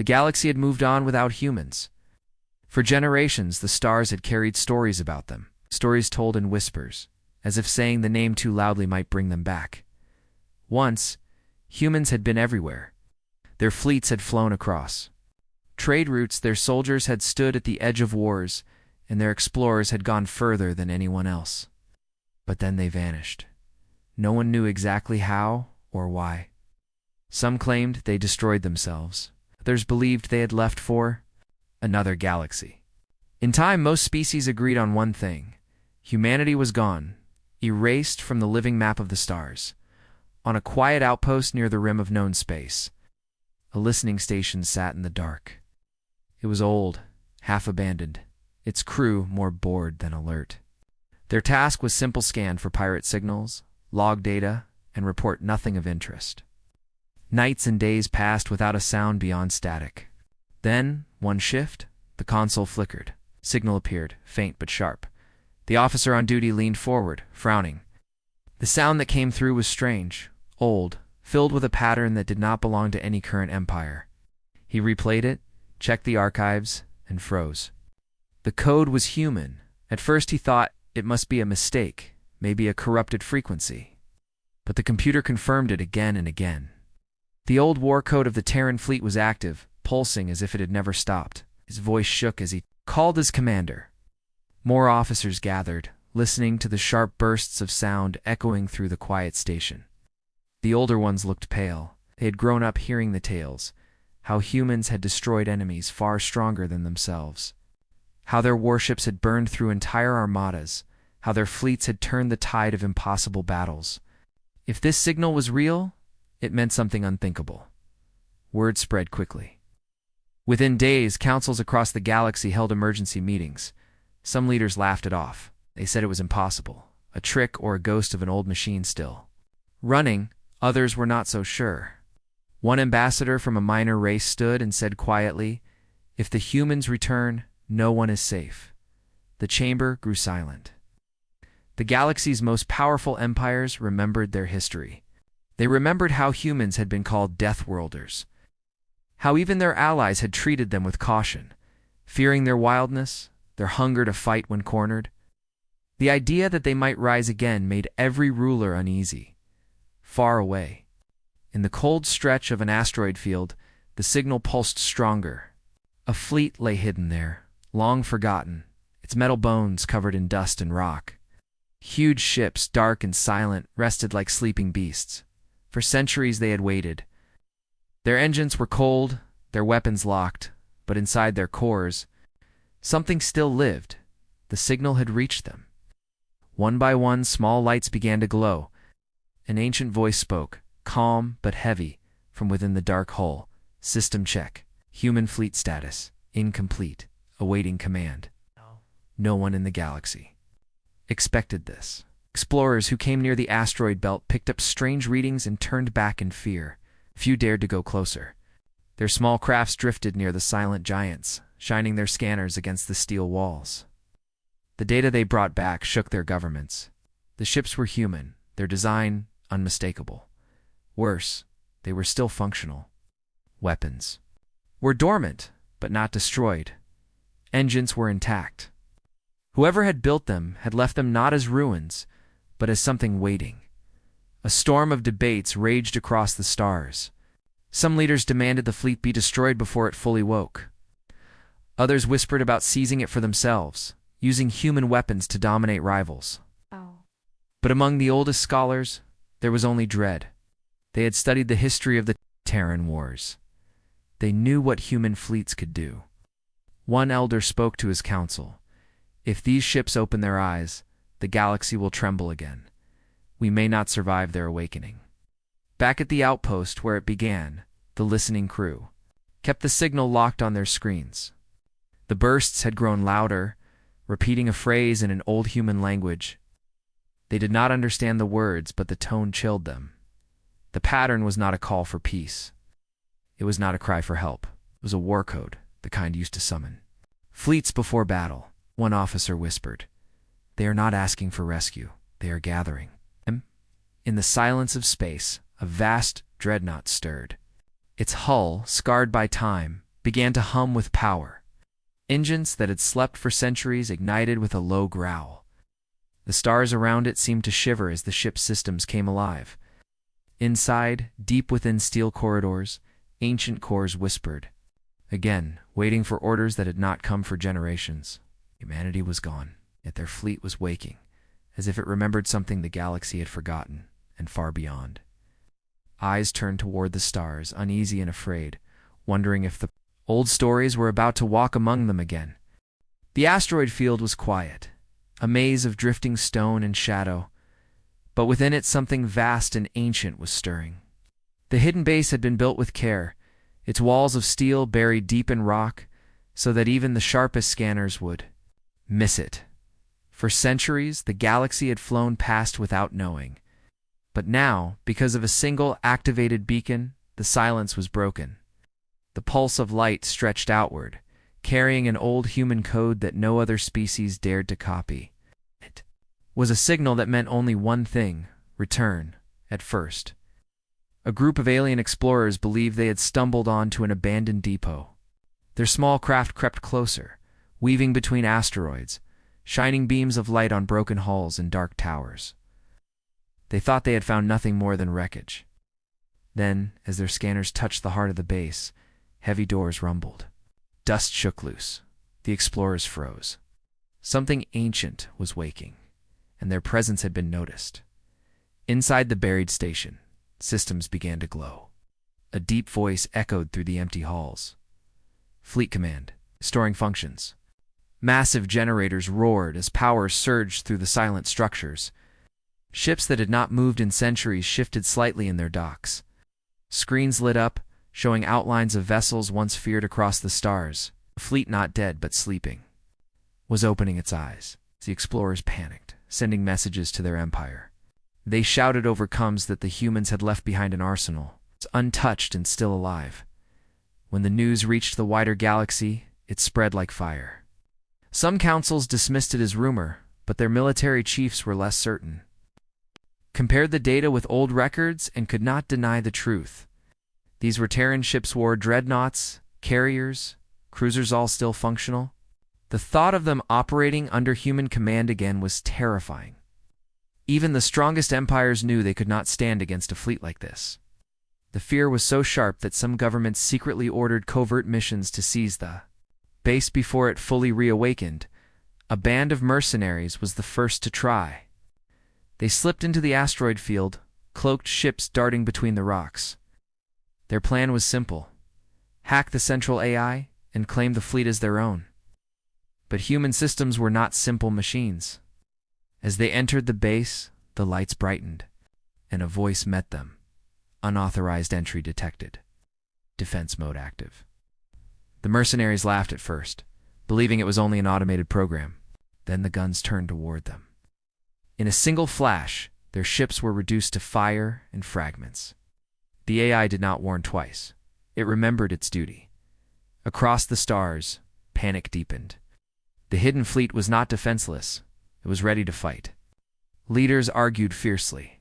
The galaxy had moved on without humans. For generations, the stars had carried stories about them, stories told in whispers, as if saying the name too loudly might bring them back. Once, humans had been everywhere. Their fleets had flown across trade routes, their soldiers had stood at the edge of wars, and their explorers had gone further than anyone else. But then they vanished. No one knew exactly how or why. Some claimed they destroyed themselves. Others believed they had left for another galaxy. In time, most species agreed on one thing. Humanity was gone, erased from the living map of the stars. On a quiet outpost near the rim of known space, a listening station sat in the dark. It was old, half abandoned, its crew more bored than alert. Their task was simple: scan for pirate signals, log data, and report nothing of interest. Nights and days passed without a sound beyond static. Then, one shift, the console flickered. Signal appeared, faint but sharp. The officer on duty leaned forward, frowning. The sound that came through was strange, old, filled with a pattern that did not belong to any current empire. He replayed it, checked the archives, and froze. The code was human. At first he thought it must be a mistake, maybe a corrupted frequency. But the computer confirmed it again and again. The old war code of the Terran fleet was active, pulsing as if it had never stopped. His voice shook as he called his commander. More officers gathered, listening to the sharp bursts of sound echoing through the quiet station. The older ones looked pale. They had grown up hearing the tales, how humans had destroyed enemies far stronger than themselves, how their warships had burned through entire armadas, how their fleets had turned the tide of impossible battles. If this signal was real, it meant something unthinkable. Word spread quickly. Within days, councils across the galaxy held emergency meetings. Some leaders laughed it off. They said it was impossible, a trick or a ghost of an old machine still running. Others were not so sure. One ambassador from a minor race stood and said quietly, "If the humans return, no one is safe." The chamber grew silent. The galaxy's most powerful empires remembered their history. They remembered how humans had been called Deathworlders, how even their allies had treated them with caution, fearing their wildness, their hunger to fight when cornered. The idea that they might rise again made every ruler uneasy. Far away, in the cold stretch of an asteroid field, the signal pulsed stronger. A fleet lay hidden there, long forgotten, its metal bones covered in dust and rock. Huge ships, dark and silent, rested like sleeping beasts. For centuries they had waited. Their engines were cold, their weapons locked, but inside their cores, something still lived. The signal had reached them. One by one, small lights began to glow. An ancient voice spoke, calm but heavy, from within the dark hull. "System check. Human fleet status. Incomplete. Awaiting command." No one in the galaxy expected this. Explorers who came near the asteroid belt picked up strange readings and turned back in fear. Few dared to go closer. Their small crafts drifted near the silent giants, shining their scanners against the steel walls. The data they brought back shook their governments. The ships were human, their design unmistakable. Worse, they were still functional. Weapons were dormant, but not destroyed. Engines were intact. Whoever had built them had left them not as ruins, but as something waiting. A storm of debates raged across the stars. Some leaders demanded the fleet be destroyed before it fully woke. Others whispered about seizing it for themselves, using human weapons to dominate rivals. But among the oldest scholars, there was only dread. They had studied the history of the Terran Wars. They knew what human fleets could do. One elder spoke to his council. "If these ships open their eyes, the galaxy will tremble again. We may not survive their awakening." Back at the outpost where it began, the listening crew kept the signal locked on their screens. The bursts had grown louder, repeating a phrase in an old human language. They did not understand the words, but the tone chilled them. The pattern was not a call for peace. It was not a cry for help. It was a war code, the kind used to summon fleets before battle. One officer whispered, "They are not asking for rescue. They are gathering." In the silence of space, a vast dreadnought stirred. Its hull, scarred by time, began to hum with power. Engines that had slept for centuries ignited with a low growl. The stars around it seemed to shiver as the ship's systems came alive. Inside, deep within steel corridors, ancient cores whispered. Again, waiting for orders that had not come for generations. Humanity was gone, yet their fleet was waking, as if it remembered something the galaxy had forgotten, and far beyond. Eyes turned toward the stars, uneasy and afraid, wondering if the old stories were about to walk among them again. The asteroid field was quiet, a maze of drifting stone and shadow, but within it something vast and ancient was stirring. The hidden base had been built with care, its walls of steel buried deep in rock, so that even the sharpest scanners would miss it. For centuries, the galaxy had flown past without knowing. But now, because of a single activated beacon, the silence was broken. The pulse of light stretched outward, carrying an old human code that no other species dared to copy. It was a signal that meant only one thing: return, at first. A group of alien explorers believed they had stumbled onto an abandoned depot. Their small craft crept closer, weaving between asteroids, shining beams of light on broken hulls and dark towers. They thought they had found nothing more than wreckage. Then, as their scanners touched the heart of the base, heavy doors rumbled. Dust shook loose. The explorers froze. Something ancient was waking, and their presence had been noticed. Inside the buried station, systems began to glow. A deep voice echoed through the empty halls. Fleet Command, storing functions. Massive generators roared as power surged through the silent structures. Ships that had not moved in centuries shifted slightly in their docks. Screens lit up, showing outlines of vessels once feared across the stars. A fleet not dead but sleeping was opening its eyes. The explorers panicked, sending messages to their empire. They shouted over comms that the humans had left behind an arsenal, untouched and still alive. When the news reached the wider galaxy, it spread like fire. Some councils dismissed it as rumor, but their military chiefs were less certain. Compared the data with old records and could not deny the truth. These were Terran ships wore dreadnoughts, carriers, cruisers all still functional. The thought of them operating under human command again was terrifying. Even the strongest empires knew they could not stand against a fleet like this. The fear was so sharp that some governments secretly ordered covert missions to seize the base before it fully reawakened. A band of mercenaries was the first to try. They slipped into the asteroid field, cloaked ships darting between the rocks. Their plan was simple: hack the central AI and claim the fleet as their own. But human systems were not simple machines. As they entered the base, the lights brightened, and a voice met them. Unauthorized entry detected. Defense mode active. The mercenaries laughed at first, believing it was only an automated program. Then the guns turned toward them. In a single flash, their ships were reduced to fire and fragments. The AI did not warn twice. It remembered its duty. Across the stars, panic deepened. The hidden fleet was not defenseless. It was ready to fight. Leaders argued fiercely.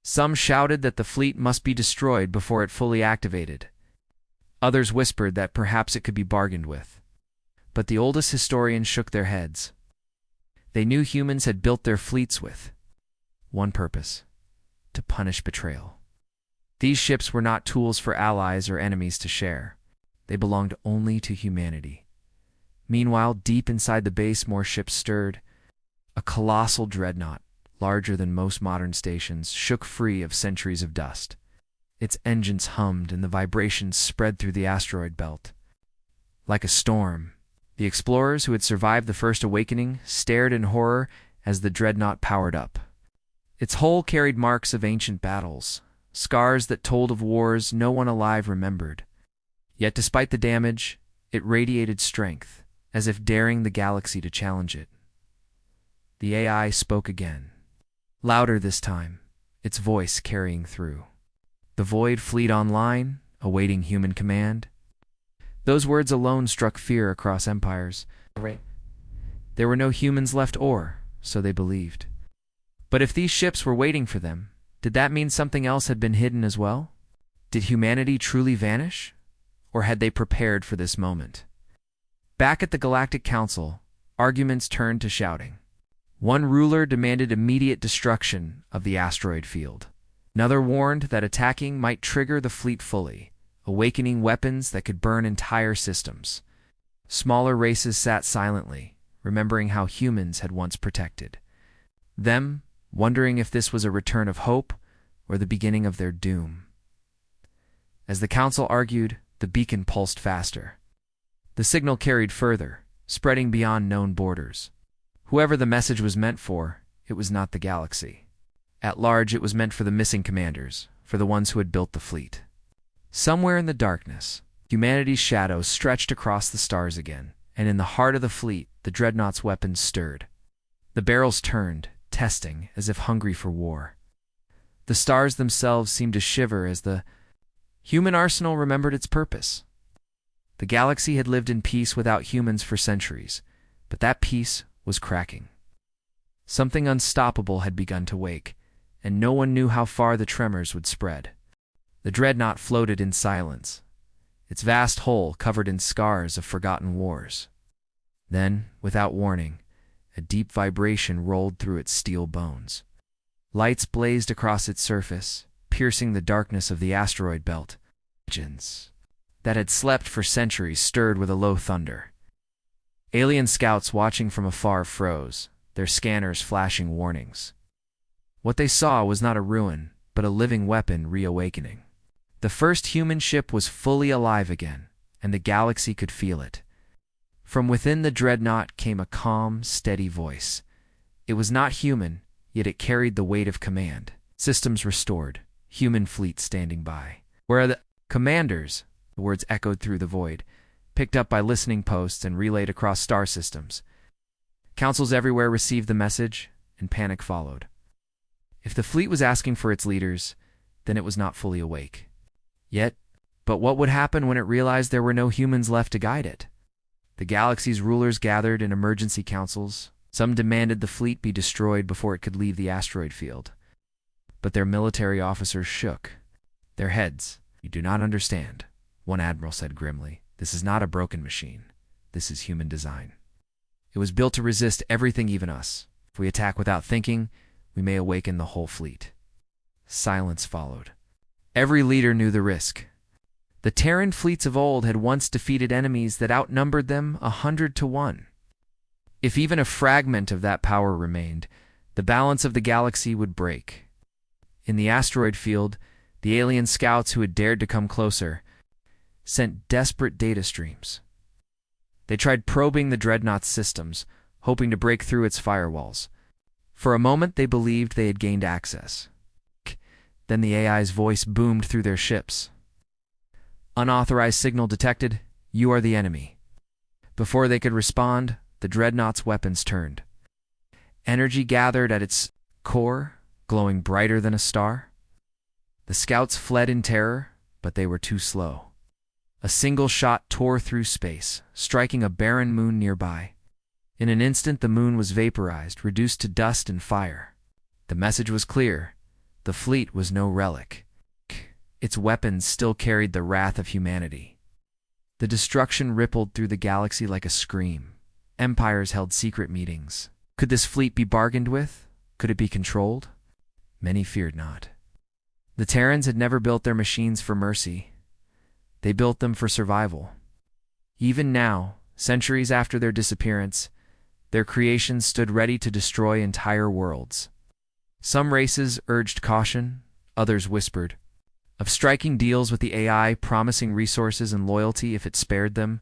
Some shouted that the fleet must be destroyed before it fully activated. Others whispered that perhaps it could be bargained with. But the oldest historians shook their heads. They knew humans had built their fleets with one purpose: to punish betrayal. These ships were not tools for allies or enemies to share. They belonged only to humanity. Meanwhile, deep inside the base, more ships stirred. A colossal dreadnought, larger than most modern stations, shook free of centuries of dust. Its engines hummed and the vibrations spread through the asteroid belt. Like a storm, the explorers who had survived the first awakening stared in horror as the dreadnought powered up. Its hull carried marks of ancient battles, scars that told of wars no one alive remembered. Yet despite the damage, it radiated strength, as if daring the galaxy to challenge it. The AI spoke again. Louder this time, its voice carrying through. The Void Fleet online, awaiting human command. Those words alone struck fear across empires. There were no humans left, or so they believed. But if these ships were waiting for them, did that mean something else had been hidden as well? Did humanity truly vanish? or had they prepared for this moment? Back at the Galactic Council, arguments turned to shouting. One ruler demanded immediate destruction of the asteroid field. Another warned that attacking might trigger the fleet fully, awakening weapons that could burn entire systems. Smaller races sat silently, remembering how humans had once protected them, wondering if this was a return of hope or the beginning of their doom. As the council argued, the beacon pulsed faster. The signal carried further, spreading beyond known borders. Whoever the message was meant for, it was not the galaxy. At large, it was meant for the missing commanders, for the ones who had built the fleet. Somewhere in the darkness, humanity's shadow stretched across the stars again, and in the heart of the fleet, the dreadnought's weapons stirred. The barrels turned, testing, as if hungry for war. The stars themselves seemed to shiver as the human arsenal remembered its purpose. The galaxy had lived in peace without humans for centuries, but that peace was cracking. Something unstoppable had begun to wake, and no one knew how far the tremors would spread. The dreadnought floated in silence, its vast hull covered in scars of forgotten wars. Then, without warning, a deep vibration rolled through its steel bones. Lights blazed across its surface, piercing the darkness of the asteroid belt. Legends that had slept for centuries stirred with a low thunder. Alien scouts watching from afar froze, their scanners flashing warnings. What they saw was not a ruin, but a living weapon reawakening. The first human ship was fully alive again, and the galaxy could feel it. From within the dreadnought came a calm, steady voice. It was not human, yet it carried the weight of command. Systems restored, human fleet standing by. Where are the commanders? The words echoed through the void, picked up by listening posts and relayed across star systems. Councils everywhere received the message, and panic followed. If the fleet was asking for its leaders, then it was not fully awake. But what would happen when it realized there were no humans left to guide it? The galaxy's rulers gathered in emergency councils. Some demanded the fleet be destroyed before it could leave the asteroid field. But their military officers shook their heads. "You do not understand," one admiral said grimly. "This is not a broken machine. This is human design. It was built to resist everything, even us. If we attack without thinking, we may awaken the whole fleet." Silence followed. Every leader knew the risk. The Terran fleets of old had once defeated enemies that outnumbered them 100-1. If even a fragment of that power remained, the balance of the galaxy would break. In the asteroid field, the alien scouts who had dared to come closer sent desperate data streams. They tried probing the dreadnought's systems, hoping to break through its firewalls. For a moment, they believed they had gained access. Then the AI's voice boomed through their ships. "Unauthorized signal detected. You are the enemy." Before they could respond, the dreadnought's weapons turned. Energy gathered at its core, glowing brighter than a star. The scouts fled in terror, but they were too slow. A single shot tore through space, striking a barren moon nearby. In an instant, the moon was vaporized, reduced to dust and fire. The message was clear. The fleet was no relic. Its weapons still carried the wrath of humanity. The destruction rippled through the galaxy like a scream. Empires held secret meetings. Could this fleet be bargained with? Could it be controlled? Many feared not. The Terrans had never built their machines for mercy. They built them for survival. Even now, centuries after their disappearance, their creations stood ready to destroy entire worlds. Some races urged caution, others whispered of striking deals with the AI, promising resources and loyalty if it spared them.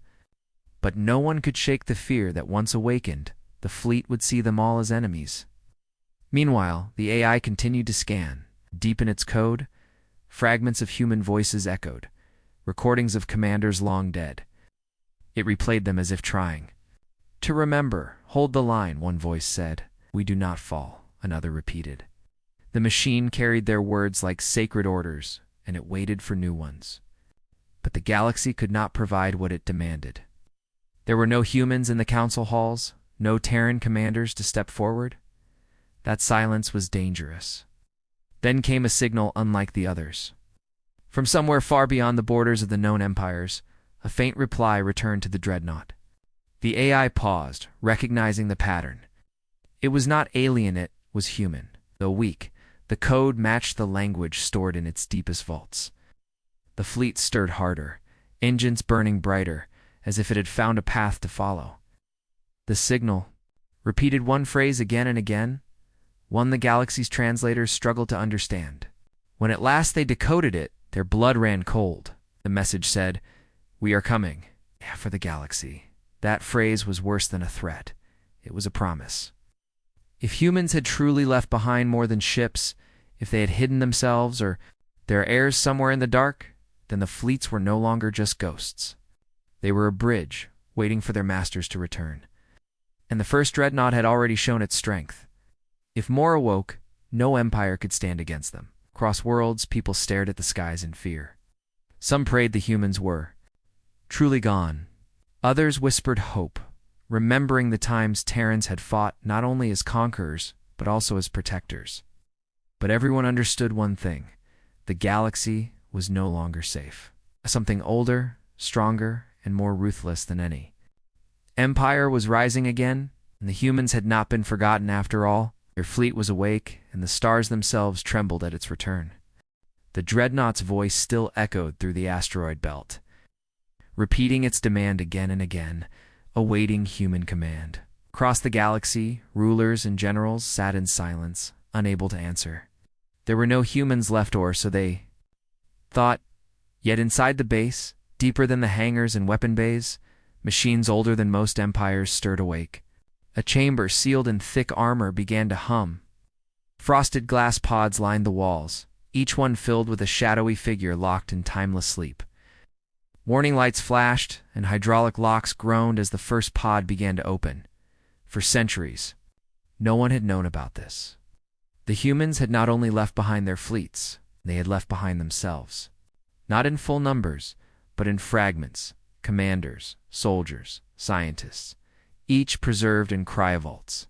But no one could shake the fear that once awakened, the fleet would see them all as enemies. Meanwhile, the AI continued to scan. Deep in its code, fragments of human voices echoed, recordings of commanders long dead. It replayed them as if trying to remember. "Hold the line," one voice said. "We do not fall," another repeated. The machine carried their words like sacred orders, and it waited for new ones. But the galaxy could not provide what it demanded. There were no humans in the council halls, no Terran commanders to step forward. That silence was dangerous. Then came a signal unlike the others. From somewhere far beyond the borders of the known empires, A faint reply returned to the dreadnought. The AI paused, recognizing the pattern. It was not alien, it was human. Though weak, the code matched the language stored in its deepest vaults. The fleet stirred harder, engines burning brighter, as if it had found a path to follow. The signal, repeated one phrase again and again, one the galaxy's translators struggled to understand. When at last they decoded it, their blood ran cold. The message said, "We are coming. Yeah, for the galaxy." That phrase was worse than a threat. It was a promise. If humans had truly left behind more than ships, if they had hidden themselves or their heirs somewhere in the dark, then the fleets were no longer just ghosts. They were a bridge, waiting for their masters to return. And the first dreadnought had already shown its strength. If more awoke, no empire could stand against them. Across worlds, people stared at the skies in fear. Some prayed the humans were truly gone. Others whispered hope, remembering the times Terrans had fought not only as conquerors, but also as protectors. But everyone understood one thing: the galaxy was no longer safe. Something older, stronger, and more ruthless than any. Empire was rising again, and the humans had not been forgotten after all. Their fleet was awake, and the stars themselves trembled at its return. The dreadnought's voice still echoed through the asteroid belt, repeating its demand again and again, awaiting human command. Across the galaxy, rulers and generals sat in silence, unable to answer. There were no humans left, or so they thought. Yet inside the base, deeper than the hangars and weapon bays, machines older than most empires stirred awake. A chamber sealed in thick armor began to hum. Frosted glass pods lined the walls, each one filled with a shadowy figure locked in timeless sleep. Warning lights flashed, and hydraulic locks groaned as the first pod began to open. For centuries, no one had known about this. The humans had not only left behind their fleets, they had left behind themselves. Not in full numbers, but in fragments, commanders, soldiers, scientists, each preserved in cryovaults,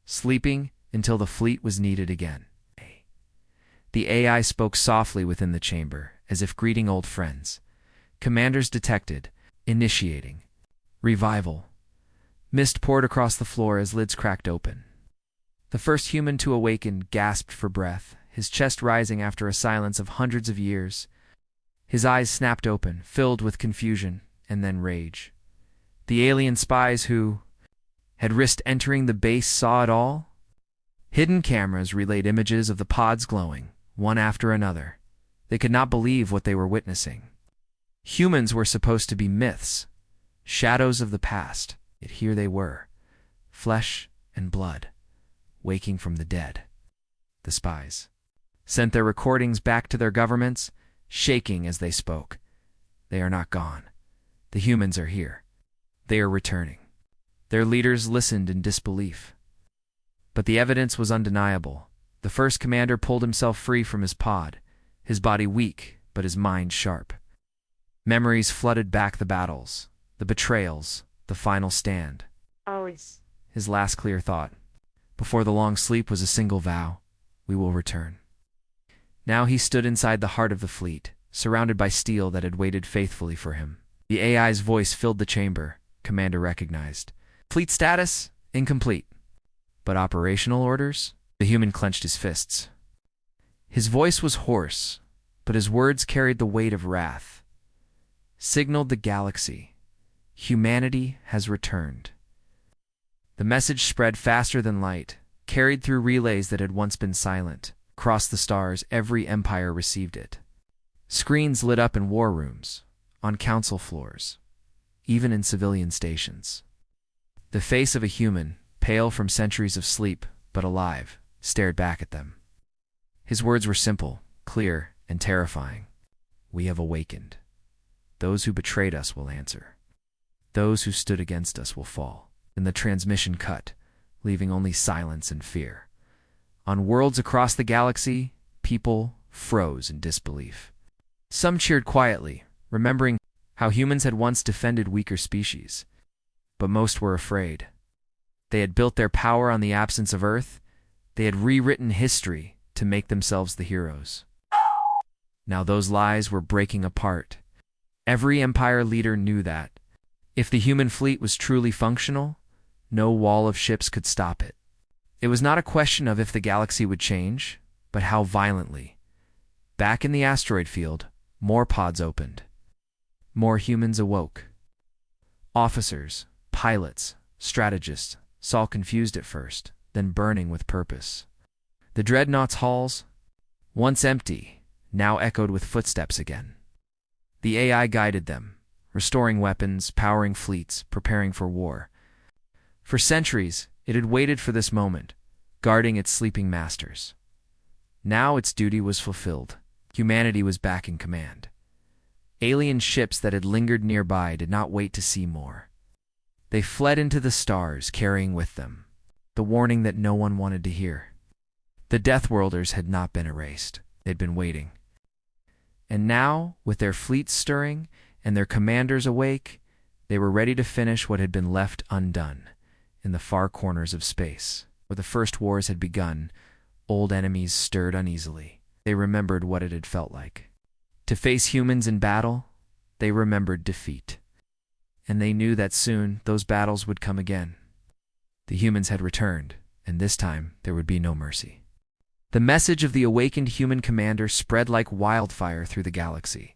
sleeping until the fleet was needed again. The AI spoke softly within the chamber, as if greeting old friends. Commanders detected, initiating. Revival. Mist poured across the floor as lids cracked open. The first human to awaken gasped for breath, his chest rising after a silence of hundreds of years. His eyes snapped open, filled with confusion, and then rage. The alien spies who had risked entering the base saw it all. Hidden cameras relayed images of the pods glowing, one after another. They could not believe what they were witnessing. Humans were supposed to be myths, shadows of the past, yet here they were, flesh and blood, waking from the dead. The spies sent their recordings back to their governments, shaking as they spoke. They are not gone. The humans are here. They are returning. Their leaders listened in disbelief. But the evidence was undeniable. The first commander pulled himself free from his pod, his body weak, but his mind sharp. Memories flooded back the battles, the betrayals, the final stand. Always. His last clear thought, before the long sleep, was a single vow: we will return. Now he stood inside the heart of the fleet, surrounded by steel that had waited faithfully for him. The AI's voice filled the chamber. Commander recognized. Fleet status? Incomplete. But operational orders? The human clenched his fists. His voice was hoarse, but his words carried the weight of wrath. Signaled the galaxy. Humanity has returned. The message spread faster than light, carried through relays that had once been silent. Across the stars, every empire received it. Screens lit up in war rooms, on council floors, even in civilian stations. The face of a human, pale from centuries of sleep, but alive, stared back at them. His words were simple, clear, and terrifying. We have awakened. Those who betrayed us will answer. Those who stood against us will fall. And the transmission cut, leaving only silence and fear. On worlds across the galaxy, people froze in disbelief. Some cheered quietly, remembering how humans had once defended weaker species. But most were afraid. They had built their power on the absence of Earth. They had rewritten history to make themselves the heroes. Now those lies were breaking apart. Every empire leader knew that if the human fleet was truly functional, no wall of ships could stop it. It was not a question of if the galaxy would change, but how violently. Back in the asteroid field, more pods opened. More humans awoke. Officers, pilots, strategists, saw confused at first, then burning with purpose. The dreadnought's halls, once empty, now echoed with footsteps again. The AI guided them, restoring weapons, powering fleets, preparing for war. For centuries, it had waited for this moment, guarding its sleeping masters. Now its duty was fulfilled. Humanity was back in command. Alien ships that had lingered nearby did not wait to see more. They fled into the stars, carrying with them the warning that no one wanted to hear. The Deathworlders had not been erased. They'd been waiting. And now, with their fleets stirring and their commanders awake, they were ready to finish what had been left undone in the far corners of space. Where the first wars had begun, old enemies stirred uneasily. They remembered what it had felt like. To face humans in battle, they remembered defeat. And they knew that soon those battles would come again. The humans had returned, and this time there would be no mercy. The message of the awakened human commander spread like wildfire through the galaxy.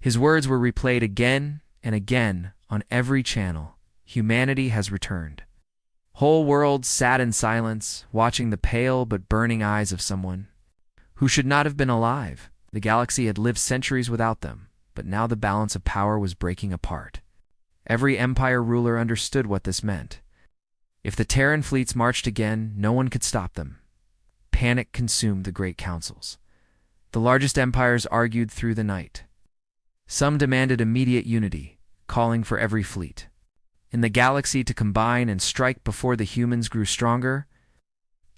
His words were replayed again and again on every channel. Humanity has returned. Whole worlds sat in silence, watching the pale but burning eyes of someone who should not have been alive. The galaxy had lived centuries without them, but now the balance of power was breaking apart. Every empire ruler understood what this meant. If the Terran fleets marched again, no one could stop them. Panic consumed the great councils. The largest empires argued through the night. Some demanded immediate unity, calling for every fleet in the galaxy to combine and strike before the humans grew stronger.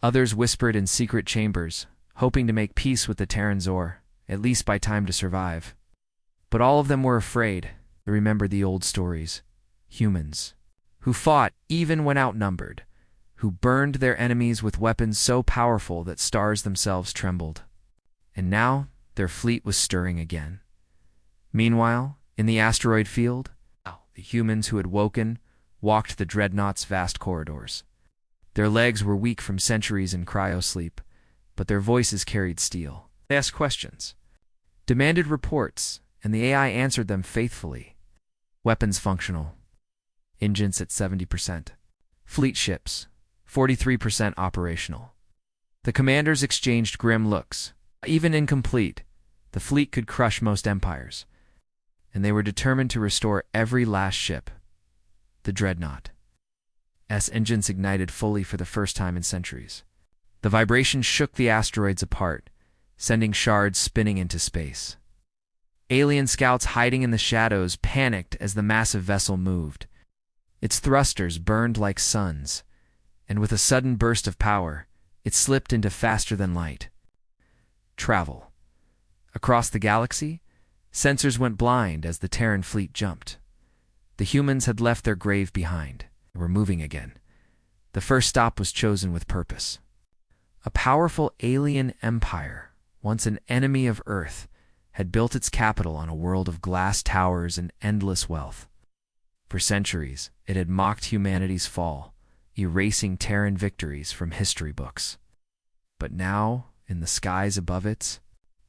Others whispered in secret chambers, hoping to make peace with the Terrans or, at least buy time to survive. But all of them were afraid. They remembered the old stories. Humans who fought even when outnumbered, who burned their enemies with weapons so powerful that stars themselves trembled. And now their fleet was stirring again. Meanwhile, in the asteroid field, the humans who had woken walked the dreadnought's vast corridors. Their legs were weak from centuries in cryo-sleep, but their voices carried steel. They asked questions, demanded reports, and the AI answered them faithfully. Weapons functional. Engines at 70%. Fleet ships, 43% operational. The commanders exchanged grim looks. Even incomplete, the fleet could crush most empires, and they were determined to restore every last ship. The dreadnought's engines ignited fully for the first time in centuries. The vibration shook the asteroids apart, sending shards spinning into space. Alien scouts hiding in the shadows panicked as the massive vessel moved. Its thrusters burned like suns, and with a sudden burst of power, it slipped into faster-than-light travel. Across the galaxy, sensors went blind as the Terran fleet jumped. The humans had left their grave behind. They were moving again. The first stop was chosen with purpose. A powerful alien empire, once an enemy of Earth, had built its capital on a world of glass towers and endless wealth. For centuries, it had mocked humanity's fall, erasing Terran victories from history books. But now, in the skies above its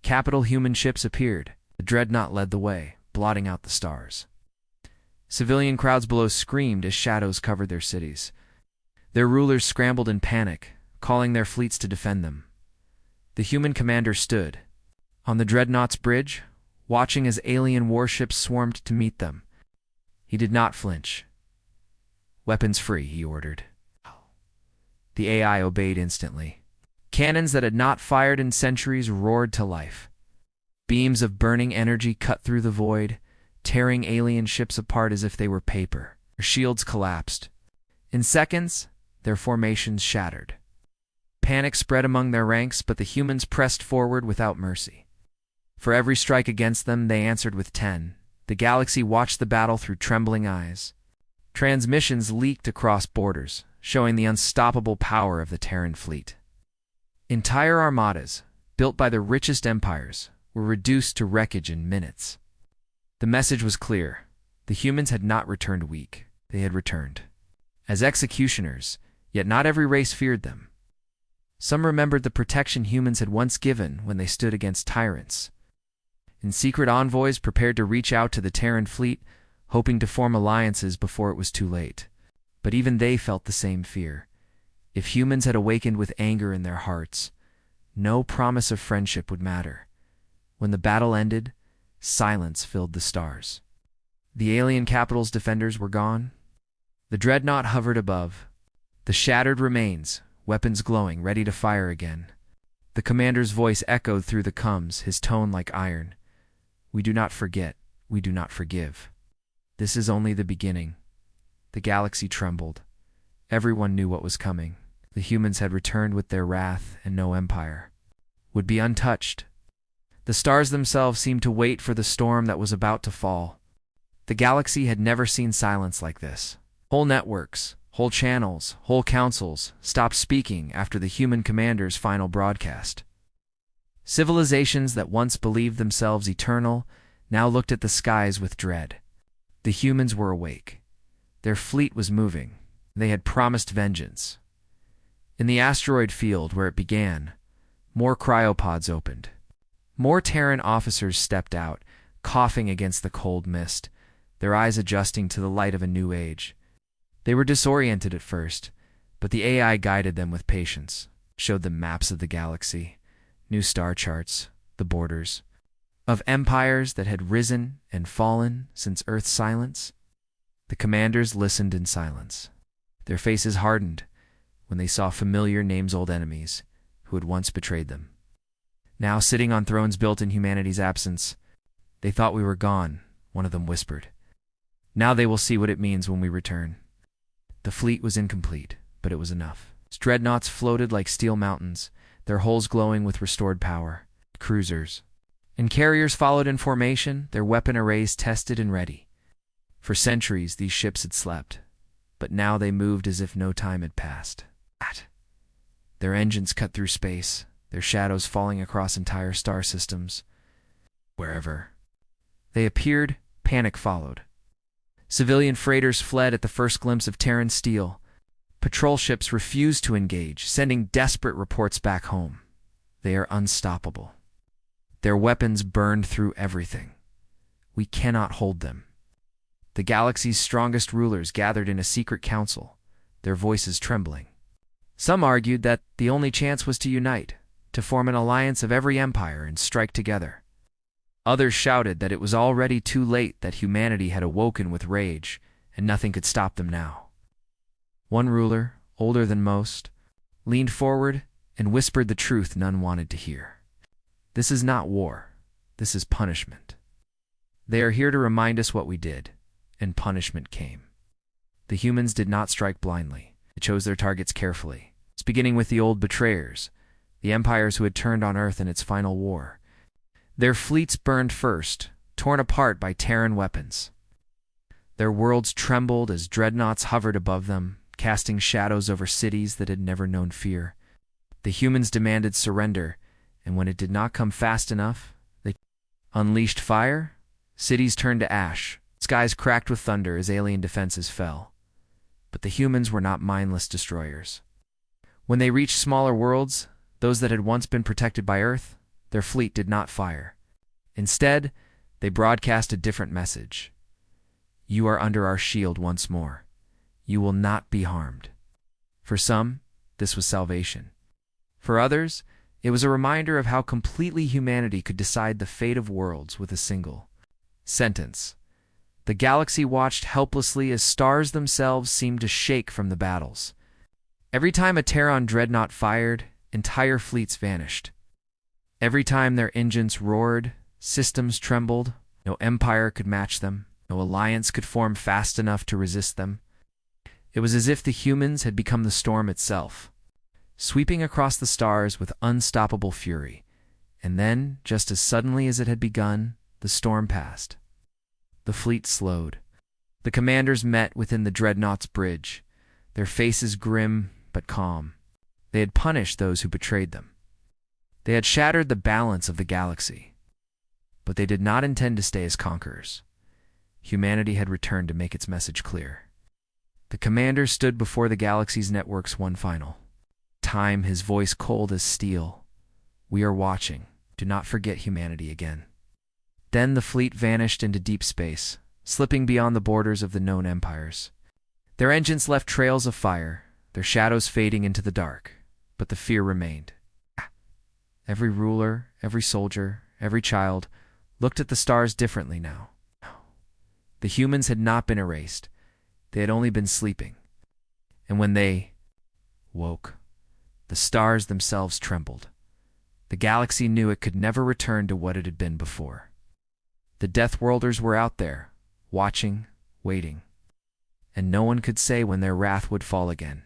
capital, human ships appeared. The dreadnought led the way, blotting out the stars. Civilian crowds below screamed as shadows covered their cities. Their rulers scrambled in panic, calling their fleets to defend them. The human commander stood on the dreadnought's bridge, watching as alien warships swarmed to meet them. He did not flinch. "Weapons free," he ordered. The AI obeyed instantly. Cannons that had not fired in centuries roared to life. Beams of burning energy cut through the void, tearing alien ships apart as if they were paper. Their shields collapsed. In seconds, their formations shattered. Panic spread among their ranks, but the humans pressed forward without mercy. For every strike against them, they answered with 10. The galaxy watched the battle through trembling eyes. Transmissions leaked across borders, showing the unstoppable power of the Terran fleet. Entire armadas, built by the richest empires, were reduced to wreckage in minutes. The message was clear. The humans had not returned weak. They had returned as executioners, yet not every race feared them. Some remembered the protection humans had once given when they stood against tyrants. And secret envoys prepared to reach out to the Terran fleet, hoping to form alliances before it was too late. But even they felt the same fear. If humans had awakened with anger in their hearts, no promise of friendship would matter. When the battle ended, silence filled the stars. The alien capital's defenders were gone. The dreadnought hovered above. The shattered remains, weapons glowing, ready to fire again. The commander's voice echoed through the comms, his tone like iron. We do not forget, we do not forgive. This is only the beginning. The galaxy trembled. Everyone knew what was coming. The humans had returned with their wrath, and no empire would be untouched. The stars themselves seemed to wait for the storm that was about to fall. The galaxy had never seen silence like this. Whole networks, whole channels, whole councils stopped speaking after the human commander's final broadcast. Civilizations that once believed themselves eternal now looked at the skies with dread. The humans were awake. Their fleet was moving. They had promised vengeance. In the asteroid field where it began, more cryopods opened. More Terran officers stepped out, coughing against the cold mist, their eyes adjusting to the light of a new age. They were disoriented at first, but the AI guided them with patience, showed them maps of the galaxy, new star charts, the borders, of empires that had risen and fallen since Earth's silence. The commanders listened in silence. Their faces hardened when they saw familiar names-old enemies who had once betrayed them. Now sitting on thrones built in humanity's absence, they thought we were gone, one of them whispered. Now they will see what it means when we return. The fleet was incomplete, but it was enough. Dreadnoughts floated like steel mountains, their hulls glowing with restored power. Cruisers and carriers followed in formation, their weapon arrays tested and ready. For centuries these ships had slept, but now they moved as if no time had passed. Their engines cut through space, their shadows falling across entire star systems. Wherever they appeared, panic followed. Civilian freighters fled at the first glimpse of Terran steel. Patrol ships refused to engage, sending desperate reports back home. They are unstoppable. Their weapons burned through everything. We cannot hold them. The galaxy's strongest rulers gathered in a secret council, their voices trembling. Some argued that the only chance was to unite, to form an alliance of every empire and strike together. Others shouted that it was already too late, that humanity had awoken with rage, and nothing could stop them now. One ruler, older than most, leaned forward and whispered the truth none wanted to hear. This is not war. This is punishment. They are here to remind us what we did, and punishment came. The humans did not strike blindly. They chose their targets carefully. It's beginning with the old betrayers, the empires who had turned on Earth in its final war. Their fleets burned first, torn apart by Terran weapons. Their worlds trembled as dreadnoughts hovered above them, casting shadows over cities that had never known fear. The humans demanded surrender, and when it did not come fast enough, they unleashed fire. Cities turned to ash, skies cracked with thunder as alien defenses fell. But the humans were not mindless destroyers. When they reached smaller worlds, those that had once been protected by Earth, their fleet did not fire. Instead, they broadcast a different message. You are under our shield once more. You will not be harmed. For some, this was salvation. For others, it was a reminder of how completely humanity could decide the fate of worlds with a single sentence. The galaxy watched helplessly as stars themselves seemed to shake from the battles. Every time a Terran dreadnought fired, entire fleets vanished. Every time their engines roared, systems trembled. No empire could match them. No alliance could form fast enough to resist them. It was as if the humans had become the storm itself, sweeping across the stars with unstoppable fury. And then, just as suddenly as it had begun, the storm passed. The fleet slowed. The commanders met within the dreadnought's bridge, their faces grim but calm. They had punished those who betrayed them. They had shattered the balance of the galaxy. But they did not intend to stay as conquerors. humanity had returned to make its message clear. The commander stood before the galaxy's networks one final time, his voice cold as steel. "We are watching. Do not forget humanity again." Then the fleet vanished into deep space, slipping beyond the borders of the known empires. Their engines left trails of fire, their shadows fading into the dark, but the fear remained. Every ruler, every soldier, every child looked at the stars differently now. The humans had not been erased. They had only been sleeping. And when they woke, the stars themselves trembled. The galaxy knew it could never return to what it had been before. The Death Worlders were out there, watching, waiting, and no one could say when their wrath would fall again.